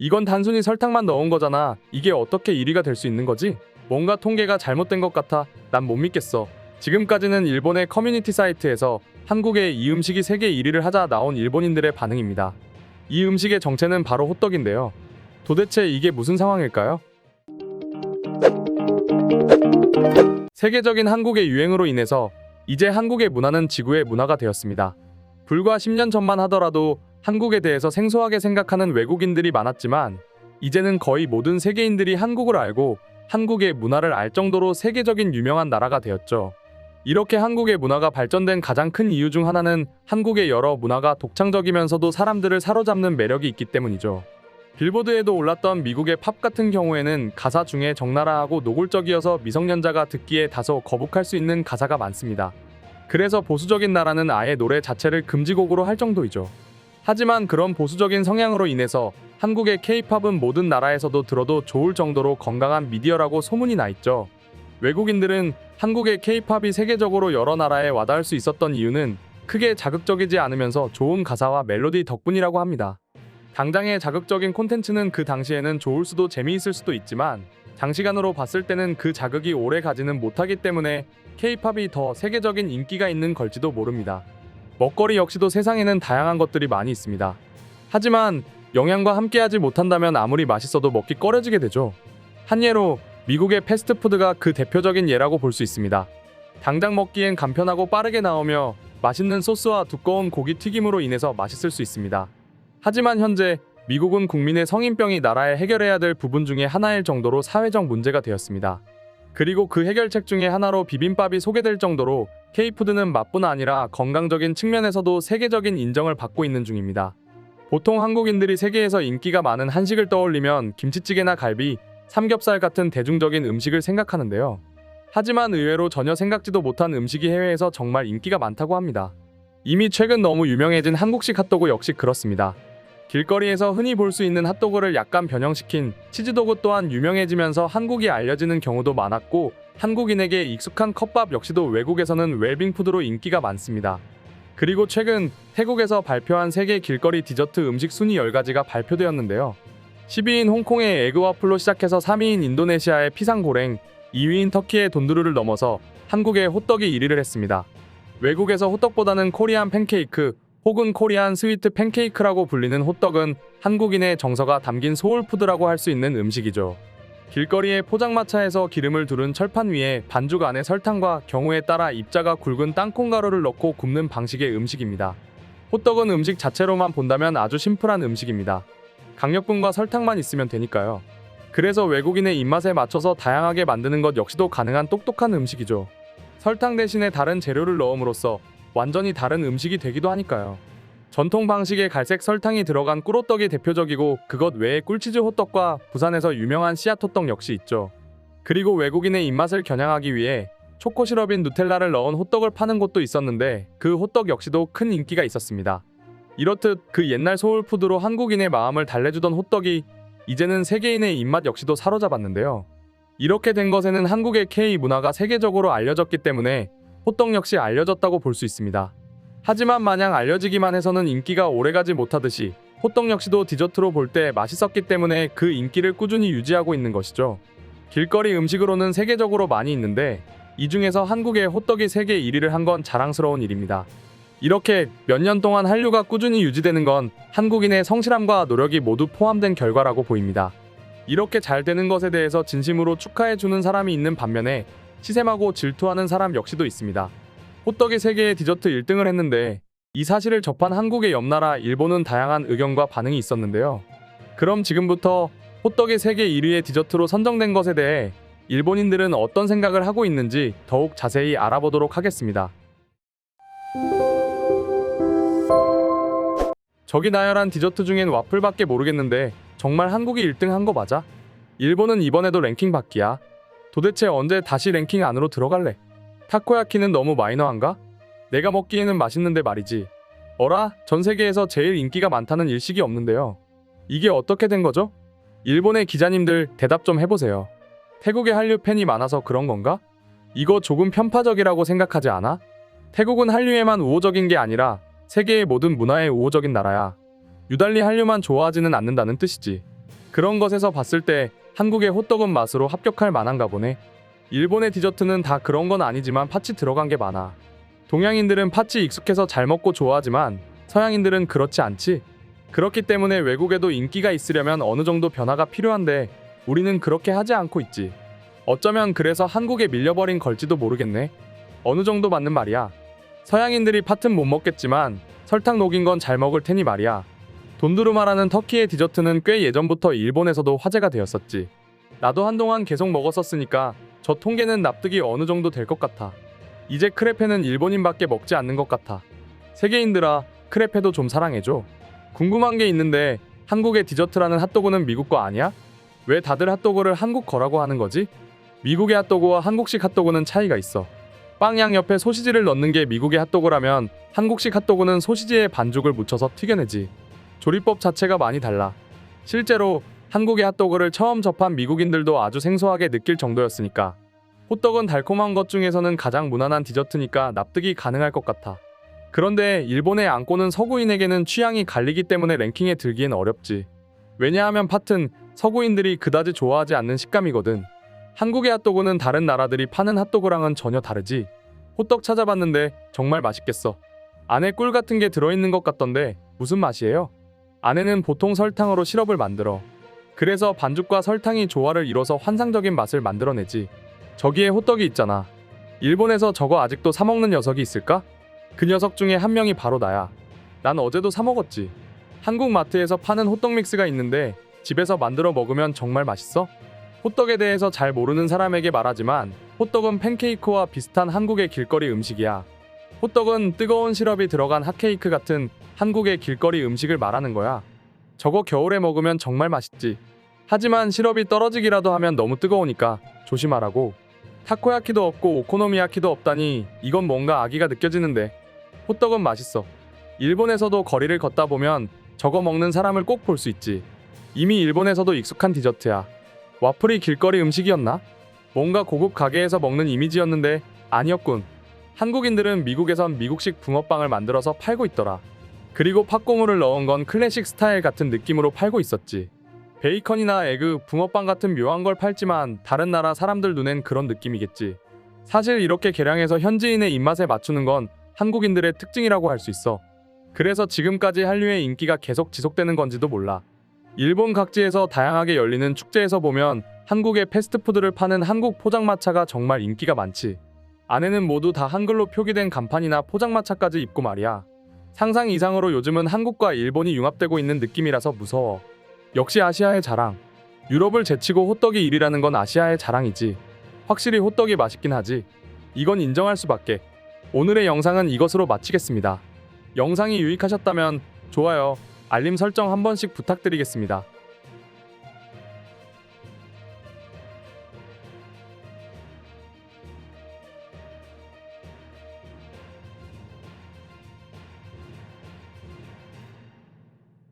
이건 단순히 설탕만 넣은 거잖아. 이게 어떻게 1위가 될 수 있는 거지? 뭔가 통계가 잘못된 것 같아. 난 못 믿겠어. 지금까지는 일본의 커뮤니티 사이트에서 한국의 이 음식이 세계 1위를 하자 나온 일본인들의 반응입니다. 이 음식의 정체는 바로 호떡인데요. 도대체 이게 무슨 상황일까요? 세계적인 한국의 유행으로 인해서 이제 한국의 문화는 지구의 문화가 되었습니다. 불과 10년 전만 하더라도 한국에 대해서 생소하게 생각하는 외국인들이 많았지만 이제는 거의 모든 세계인들이 한국을 알고 한국의 문화를 알 정도로 세계적인 유명한 나라가 되었죠. 이렇게 한국의 문화가 발전된 가장 큰 이유 중 하나는 한국의 여러 문화가 독창적이면서도 사람들을 사로잡는 매력이 있기 때문이죠. 빌보드에도 올랐던 미국의 팝 같은 경우에는 가사 중에 적나라하고 노골적이어서 미성년자가 듣기에 다소 거북할 수 있는 가사가 많습니다. 그래서 보수적인 나라는 아예 노래 자체를 금지곡으로 할 정도이죠. 하지만 그런 보수적인 성향으로 인해서 한국의 K-팝은 모든 나라에서도 들어도 좋을 정도로 건강한 미디어라고 소문이 나 있죠. 외국인들은 한국의 K-팝이 세계적으로 여러 나라에 와닿을 수 있었던 이유는 크게 자극적이지 않으면서 좋은 가사와 멜로디 덕분이라고 합니다. 당장의 자극적인 콘텐츠는 그 당시에는 좋을 수도 재미있을 수도 있지만 장시간으로 봤을 때는 그 자극이 오래 가지는 못하기 때문에 K-팝이 더 세계적인 인기가 있는 걸지도 모릅니다. 먹거리 역시도 세상에는 다양한 것들이 많이 있습니다. 하지만 영양과 함께하지 못한다면 아무리 맛있어도 먹기 꺼려지게 되죠. 한 예로 미국의 패스트푸드가 그 대표적인 예라고 볼 수 있습니다. 당장 먹기엔 간편하고 빠르게 나오며 맛있는 소스와 두꺼운 고기 튀김으로 인해서 맛있을 수 있습니다. 하지만 현재 미국은 국민의 성인병이 나라에 해결해야 될 부분 중에 하나일 정도로 사회적 문제가 되었습니다. 그리고 그 해결책 중에 하나로 비빔밥이 소개될 정도로 K푸드는 맛뿐 아니라 건강적인 측면에서도 세계적인 인정을 받고 있는 중입니다. 보통 한국인들이 세계에서 인기가 많은 한식을 떠올리면 김치찌개나 갈비, 삼겹살 같은 대중적인 음식을 생각하는데요. 하지만 의외로 전혀 생각지도 못한 음식이 해외에서 정말 인기가 많다고 합니다. 이미 최근 너무 유명해진 한국식 핫도그 역시 그렇습니다. 길거리에서 흔히 볼 수 있는 핫도그를 약간 변형시킨 치즈도그 또한 유명해지면서 한국이 알려지는 경우도 많았고 한국인에게 익숙한 컵밥 역시도 외국에서는 웰빙푸드로 인기가 많습니다. 그리고 최근 태국에서 발표한 세계 길거리 디저트 음식 순위 10가지가 발표되었는데요. 10위인 홍콩의 에그와플로 시작해서 3위인 인도네시아의 피상고랭, 2위인 터키의 돈두루를 넘어서 한국의 호떡이 1위를 했습니다. 외국에서 호떡보다는 코리안 팬케이크 혹은 코리안 스위트 팬케이크라고 불리는 호떡은 한국인의 정서가 담긴 소울푸드라고 할 수 있는 음식이죠. 길거리의 포장마차에서 기름을 두른 철판 위에 반죽 안에 설탕과 경우에 따라 입자가 굵은 땅콩가루를 넣고 굽는 방식의 음식입니다. 호떡은 음식 자체로만 본다면 아주 심플한 음식입니다. 강력분과 설탕만 있으면 되니까요. 그래서 외국인의 입맛에 맞춰서 다양하게 만드는 것 역시도 가능한 똑똑한 음식이죠. 설탕 대신에 다른 재료를 넣음으로써 완전히 다른 음식이 되기도 하니까요. 전통 방식의 갈색 설탕이 들어간 꿀호떡이 대표적이고 그것 외에 꿀치즈 호떡과 부산에서 유명한 씨앗 호떡 역시 있죠. 그리고 외국인의 입맛을 겨냥하기 위해 초코 시럽인 누텔라를 넣은 호떡을 파는 곳도 있었는데 그 호떡 역시도 큰 인기가 있었습니다. 이렇듯 그 옛날 소울푸드로 한국인의 마음을 달래주던 호떡이 이제는 세계인의 입맛 역시도 사로잡았는데요. 이렇게 된 것에는 한국의 K 문화가 세계적으로 알려졌기 때문에 호떡 역시 알려졌다고 볼 수 있습니다. 하지만 마냥 알려지기만 해서는 인기가 오래가지 못하듯이 호떡 역시도 디저트로 볼 때 맛있었기 때문에 그 인기를 꾸준히 유지하고 있는 것이죠. 길거리 음식으로는 세계적으로 많이 있는데 이 중에서 한국의 호떡이 세계 1위를 한 건 자랑스러운 일입니다. 이렇게 몇 년 동안 한류가 꾸준히 유지되는 건 한국인의 성실함과 노력이 모두 포함된 결과라고 보입니다. 이렇게 잘 되는 것에 대해서 진심으로 축하해주는 사람이 있는 반면에 시샘하고 질투하는 사람 역시도 있습니다. 호떡이 세계의 디저트 1등을 했는데 이 사실을 접한 한국의 옆나라 일본은 다양한 의견과 반응이 있었는데요. 그럼 지금부터 호떡이 세계 1위의 디저트로 선정된 것에 대해 일본인들은 어떤 생각을 하고 있는지 더욱 자세히 알아보도록 하겠습니다. 저기 나열한 디저트 중엔 와플밖에 모르겠는데 정말 한국이 1등 한 거 맞아? 일본은 이번에도 랭킹 밖이야. 도대체 언제 다시 랭킹 안으로 들어갈래? 타코야키는 너무 마이너한가? 내가 먹기에는 맛있는데 말이지. 어라? 전 세계에서 제일 인기가 많다는 일식이 없는데요. 이게 어떻게 된 거죠? 일본의 기자님들 대답 좀 해보세요. 태국의 한류 팬이 많아서 그런 건가? 이거 조금 편파적이라고 생각하지 않아? 태국은 한류에만 우호적인 게 아니라 세계의 모든 문화에 우호적인 나라야. 유달리 한류만 좋아하지는 않는다는 뜻이지. 그런 것에서 봤을 때 한국의 호떡은 맛으로 합격할 만한가 보네. 일본의 디저트는 다 그런 건 아니지만 팥이 들어간 게 많아. 동양인들은 팥이 익숙해서 잘 먹고 좋아하지만 서양인들은 그렇지 않지. 그렇기 때문에 외국에도 인기가 있으려면 어느 정도 변화가 필요한데 우리는 그렇게 하지 않고 있지. 어쩌면 그래서 한국에 밀려버린 걸지도 모르겠네. 어느 정도 맞는 말이야. 서양인들이 팥은 못 먹겠지만 설탕 녹인 건 잘 먹을 테니 말이야. 돈두루마라는 터키의 디저트는 꽤 예전부터 일본에서도 화제가 되었었지. 나도 한동안 계속 먹었었으니까 저 통계는 납득이 어느 정도 될 것 같아. 이제 크레페는 일본인밖에 먹지 않는 것 같아. 세계인들아, 크레페도 좀 사랑해줘. 궁금한 게 있는데 한국의 디저트라는 핫도그는 미국 거 아니야? 왜 다들 핫도그를 한국 거라고 하는 거지? 미국의 핫도그와 한국식 핫도그는 차이가 있어. 빵양 옆에 소시지를 넣는 게 미국의 핫도그라면 한국식 핫도그는 소시지에 반죽을 묻혀서 튀겨내지. 조리법 자체가 많이 달라. 실제로 한국의 핫도그를 처음 접한 미국인들도 아주 생소하게 느낄 정도였으니까. 호떡은 달콤한 것 중에서는 가장 무난한 디저트니까 납득이 가능할 것 같아. 그런데 일본의 안꼬는 서구인에게는 취향이 갈리기 때문에 랭킹에 들기엔 어렵지. 왜냐하면 팥은 서구인들이 그다지 좋아하지 않는 식감이거든. 한국의 핫도그는 다른 나라들이 파는 핫도그랑은 전혀 다르지. 호떡 찾아봤는데 정말 맛있겠어. 안에 꿀 같은 게 들어있는 것 같던데 무슨 맛이에요? 안에는 보통 설탕으로 시럽을 만들어. 그래서 반죽과 설탕이 조화를 이뤄서 환상적인 맛을 만들어내지. 저기에 호떡이 있잖아. 일본에서 저거 아직도 사 먹는 녀석이 있을까? 그 녀석 중에 한 명이 바로 나야. 난 어제도 사 먹었지. 한국 마트에서 파는 호떡 믹스가 있는데 집에서 만들어 먹으면 정말 맛있어. 호떡에 대해서 잘 모르는 사람에게 말하지만 호떡은 팬케이크와 비슷한 한국의 길거리 음식이야. 호떡은 뜨거운 시럽이 들어간 핫케이크 같은 한국의 길거리 음식을 말하는 거야. 저거 겨울에 먹으면 정말 맛있지. 하지만 시럽이 떨어지기라도 하면 너무 뜨거우니까 조심하라고. 타코야키도 없고 오코노미야키도 없다니 이건 뭔가 아기가 느껴지는데. 호떡은 맛있어. 일본에서도 거리를 걷다 보면 저거 먹는 사람을 꼭 볼 수 있지. 이미 일본에서도 익숙한 디저트야. 와플이 길거리 음식이었나? 뭔가 고급 가게에서 먹는 이미지였는데 아니었군. 한국인들은 미국에선 미국식 붕어빵을 만들어서 팔고 있더라. 그리고 팥고물을 넣은 건 클래식 스타일 같은 느낌으로 팔고 있었지. 베이컨이나 에그, 붕어빵 같은 묘한 걸 팔지만 다른 나라 사람들 눈엔 그런 느낌이겠지. 사실 이렇게 개량해서 현지인의 입맛에 맞추는 건 한국인들의 특징이라고 할 수 있어. 그래서 지금까지 한류의 인기가 계속 지속되는 건지도 몰라. 일본 각지에서 다양하게 열리는 축제에서 보면 한국의 패스트푸드를 파는 한국 포장마차가 정말 인기가 많지. 안에는 모두 다 한글로 표기된 간판이나 포장마차까지 있고 말이야. 상상 이상으로 요즘은 한국과 일본이 융합되고 있는 느낌이라서 무서워. 역시 아시아의 자랑. 유럽을 제치고 호떡이 1위라는 건 아시아의 자랑이지. 확실히 호떡이 맛있긴 하지. 이건 인정할 수밖에. 오늘의 영상은 이것으로 마치겠습니다. 영상이 유익하셨다면 좋아요, 알림 설정 한 번씩 부탁드리겠습니다.